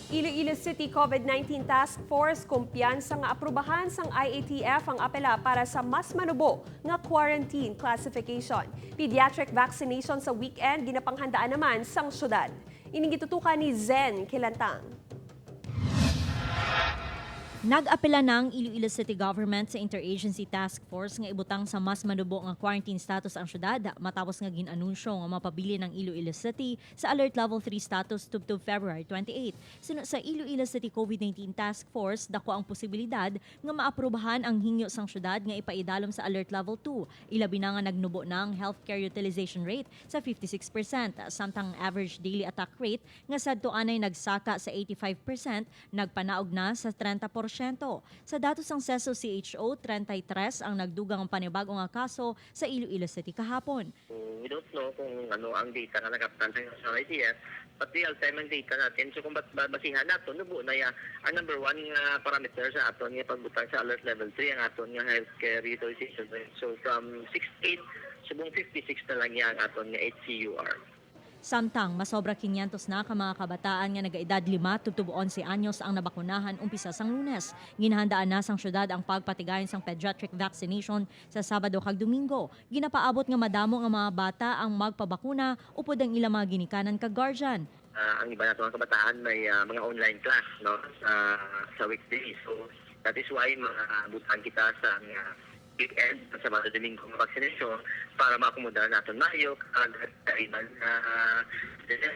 Iloilo City COVID-19 Task Force kumpiyansa nga aprubahan sang IATF ang apela para sa mas manubo nga quarantine classification. Pediatric vaccination sa weekend ginapanghandaan naman sang syudad. Ining gitutukan ni Zen Kilantang. Nag-apela ng Iloilo City Government sa Interagency Task Force nga ibutang sa mas manubo nga quarantine status ang syudad matapos nga ginanunsyo nga mapabili ng Iloilo City sa Alert Level 3 status tubtob February 28. Sa Iloilo City COVID-19 Task Force, dako ang posibilidad nga maaprubahan ang hingyo sang syudad nga ipaidalom sa Alert Level 2. Ilabi na nga nagnubo ng healthcare utilization rate sa 56%, samtang average daily attack rate nga sadto anay nagsaka sa 85%, nagpanaog na sa 30%. Sa datos ng CESO CHO, 33 ang nagdugang panibago nga kaso sa Iloilo City kahapon. We don't know kung ano ang data na nakaptan sa IDF, but real-time ang data natin. So kung basihan nato, nubo na ang number one nga parameter sa aton nga pagbutang sa alert level 3, ang aton nga healthcare utilization rate. So from 68, subong 56 na lang ang aton nga HCUR. Samtang masobra 500 na ka mga kabataan nga nagaedad 5 tubtob 11 anyos ang nabakunahan umpisa sang Lunes. Ginahandaan na sang syudad ang pagpatigayon sang pediatric vaccination sa Sabado kag Domingo. Ginapaabot nga madamo nga mga bata ang magpabakuna upod ang ilang mga ginikanan kag guardian. Ang iba nato mga kabataan may mga online class no sa weekdays. So that is why mga butang kita sa weekend sa Sabado Domingo ng vaccination para maakomoda natin mayo agad kailan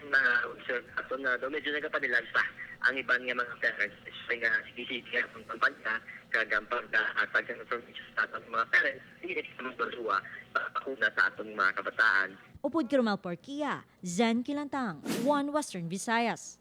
na observe ato na medyo nagapanilag pa ang iban nga mga parents nga sige ang kampanya kagampag atag ng information sa atong mga parents hindi naman bersuwa para sa atong mga kabataan. Upod Kirumel Porquia, Zen Kilantang, One Western Visayas.